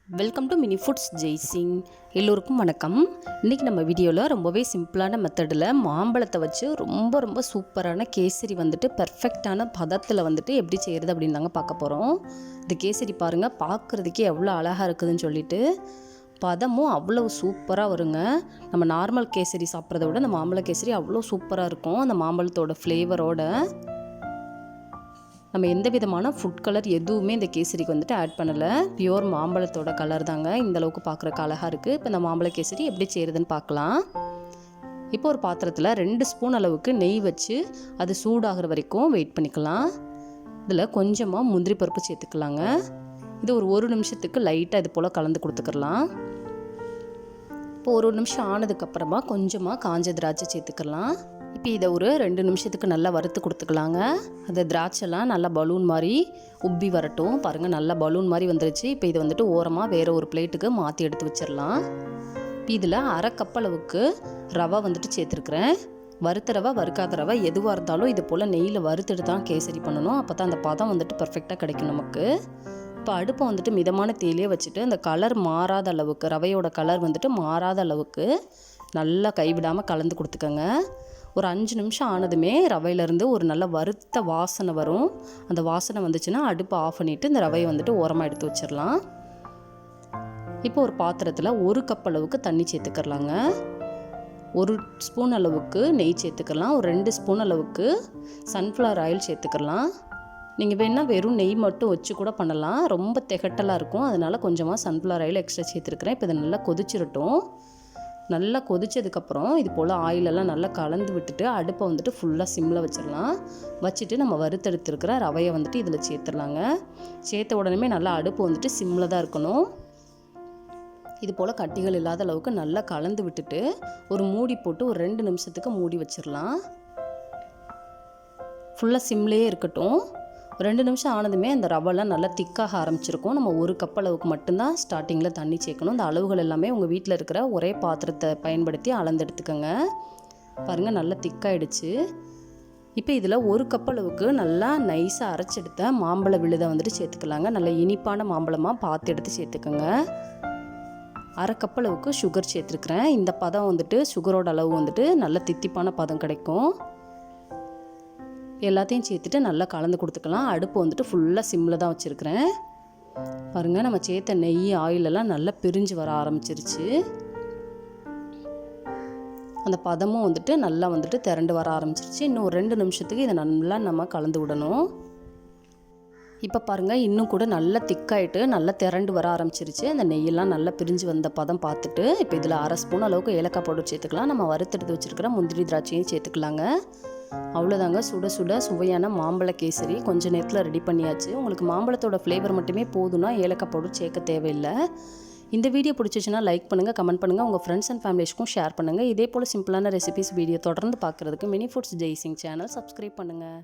Welcome to mini foods Jaisingh. எல்லோருக்கும் வணக்கம். இன்றைக்கி நம்ம வீடியோவில் ரொம்பவே சிம்பிளான மெத்தடில் மாம்பழத்தை வச்சு ரொம்ப சூப்பரான கேசரி பெர்ஃபெக்டான பதத்தில் எப்படி செய்கிறது அப்படின்னு தாங்க பார்க்க போகிறோம். இந்த கேசரி பாருங்கள், பார்க்குறதுக்கே எவ்வளோ அழகாக இருக்குதுன்னு சொல்லிட்டு பதமும் அவ்வளோ சூப்பராக வருங்க. நம்ம நார்மல் கேசரி சாப்பிட்றத விட இந்த மாம்பழ கேசரி அவ்வளோ சூப்பராக இருக்கும். அந்த மாம்பழத்தோட ஃப்ளேவரோட நம்ம எந்த விதமான ஃபுட் கலர் எதுவுமே இந்த கேசரிக்கு ஆட் பண்ணலை. பியூர் மாம்பழத்தோட கலர் தாங்க இந்த அளவுக்கு பார்க்குறக்கு அழகாக இருக்குது. இப்போ இந்த மாம்பழ கேசரி எப்படி செய்கிறதுன்னு பார்க்கலாம். இப்போ ஒரு பாத்திரத்தில் 2 ஸ்பூன் அளவுக்கு நெய் வச்சு அது சூடாகிற வரைக்கும் வெயிட் பண்ணிக்கலாம். இதில் கொஞ்சமாக முந்திரி பருப்பு சேர்த்துக்கலாங்க. இது ஒரு நிமிஷத்துக்கு லைட்டாக இது போல் கலந்து கொடுத்துக்கலாம். இப்போ ஒரு நிமிஷம் ஆனதுக்கப்புறமா கொஞ்சமாக காஞ்ச திராட்சை சேர்த்துக்கலாம். இப்போ இதை ஒரு 2 நிமிஷத்துக்கு நல்லா வறுத்து கொடுத்துக்கலாங்க. அந்த திராட்சைலாம் நல்லா பலூன் மாதிரி உப்பி வரட்டும். பாருங்கள், நல்லா பலூன் மாதிரி வந்துருச்சு. இப்போ இதை ஓரமாக வேறு ஒரு பிளேட்டுக்கு மாற்றி எடுத்து வச்சிடலாம். இப்போ இதில் 1/2 கப் அளவுக்கு ரவை சேர்த்துருக்குறேன். வறுத்த ரவை வறுக்காத ரவை எதுவாக இருந்தாலும் இது போல் நெய்யில் வறுத்துட்டு தான் கேசரி பண்ணணும். அப்போ தான் அந்த பதம் பர்ஃபெக்டாக கிடைக்கும் நமக்கு. இப்போ அடுப்பை மிதமான தீயிலே வச்சுட்டு அந்த கலர் மாறாத அளவுக்கு, ரவையோட கலர் மாறாத அளவுக்கு நல்லா கைவிடாமல் கலந்து கொடுத்துக்கோங்க. ஒரு 5 நிமிஷம் ஆனதுமே ரவையிலேருந்து ஒரு நல்ல வறுத்த வாசனை வரும். அந்த வாசனை வந்துச்சுன்னா அடுப்பை ஆஃப் பண்ணிவிட்டு இந்த ரவையை ஓரமாக எடுத்து வச்சிடலாம். இப்போ ஒரு பாத்திரத்தில் 1 கப் அளவுக்கு தண்ணி சேர்த்துக்கலாங்க. 1 ஸ்பூன் அளவுக்கு நெய் சேர்த்துக்கலாம். ஒரு 2 ஸ்பூன் அளவுக்கு சன்ஃப்ளவர் ஆயில் சேர்த்துக்கலாம். நீங்கள் வேணால் வெறும் நெய் மட்டும் வச்சு கூட பண்ணலாம். ரொம்ப திகட்டலாக இருக்கும். அதனால் கொஞ்சமாக சன்ஃப்ளவர் ஆயில் எக்ஸ்ட்ரா சேர்த்துருக்குறேன். இப்போ இதை நல்லா கொதிச்சிடட்டும். நல்லா கொதிச்சதுக்கப்புறம் இது போல் ஆயிலெல்லாம் நல்லா கலந்து விட்டுட்டு அடுப்பை ஃபுல்லாக சிம்மில் வச்சிடலாம். வச்சுட்டு நம்ம வறுத்தெடுத்துருக்கிற ரவையை இதில் சேர்த்துடலாங்க. சேர்த்த உடனே நல்லா அடுப்பு சிம்மில் தான் இருக்கணும். இது போல் கட்டிகள் இல்லாத அளவுக்கு நல்லா கலந்து விட்டுட்டு ஒரு மூடி போட்டு ஒரு 2 நிமிஷத்துக்கு மூடி வச்சிடலாம். ஃபுல்லாக சிம்லேயே இருக்கட்டும். 2 நிமிஷம் ஆனதுமே அந்த ரவைலாம் நல்லா திக்காக ஆரம்பிச்சிருக்கும். நம்ம 1 கப் அளவுக்கு மட்டும்தான் ஸ்டார்டிங்கில் தண்ணி சேர்க்கணும். இந்த அளவுகள் எல்லாமே உங்கள் வீட்டில் இருக்கிற ஒரே பாத்திரத்தை பயன்படுத்தி அளந்தெடுத்துக்கோங்க. பாருங்கள், நல்லா திக்காயிடுச்சு. இப்போ இதில் 1 கப் அளவுக்கு நல்லா நைஸாக அரைச்செடுத்த மாம்பழ விழுதை சேர்த்துக்கலாங்க. நல்லா இனிப்பான மாம்பழமாக பார்த்து எடுத்து சேர்த்துக்கோங்க. 1/2 கப் அளவுக்கு சுகர் சேர்த்துருக்குறேன். இந்த பதம் சுகரோட அளவு நல்ல தித்திப்பான பதம் கிடைக்கும். எல்லாத்தையும் சேர்த்துட்டு நல்லா கலந்து கொடுத்துக்கலாம். அடுப்பு ஃபுல்லாக சிம்மில் தான் வச்சுருக்கிறேன். பாருங்கள், நம்ம சேர்த்த நெய் ஆயிலெல்லாம் நல்லா பிரிஞ்சு வர ஆரம்பிச்சிருச்சு. அந்த பதமும் நல்லா திரண்டு வர ஆரம்பிச்சிருச்சு. இன்னும் ஒரு 2 நிமிஷத்துக்கு இதை நல்லா நம்ம கலந்து விடணும். இப்போ பாருங்கள், இன்னும் கூட நல்லா திக்காயிட்டு நல்லா திரண்டு வர ஆரம்பிச்சிருச்சு. அந்த நெய்யெல்லாம் நல்லா பிரிஞ்சு வந்த பதம் பார்த்துட்டு இப்போ இதில் 1/2 ஸ்பூன் அளவுக்கு ஏலக்காய் பவுடர் சேர்த்துக்கலாம். நம்ம வறுத்தெடுத்து வச்சுருக்கிற முந்திரி திராட்சையும் சேர்த்துக்கலாங்க. அவ்வளோதாங்க, சுட சுட சுவையான மாம்பழ கேசரி கொஞ்சம் நேரத்தில் ரெடி பண்ணியாச்சு. உங்களுக்கு மாம்பழத்தோட ஃப்ளேவர் மட்டுமே போதும்னா ஏலக்காய் பவுடர் சேர்க்க தேவையில்லை. இந்த வீடியோ பிடிச்சிச்சுன்னா லைக் பண்ணுங்கள், கமெண்ட் பண்ணுங்கள், உங்கள் ஃப்ரெண்ட்ஸ் அண்ட் ஃபேமிலிஸ்க்கும் ஷேர் பண்ணுங்கள். இதே போல் சிம்பிளான ரெசிபிஸ் வீடியோ தொடர்ந்து பார்க்குறதுக்கு mini foods Jaisingh channel subscribe பண்ணுங்கள்.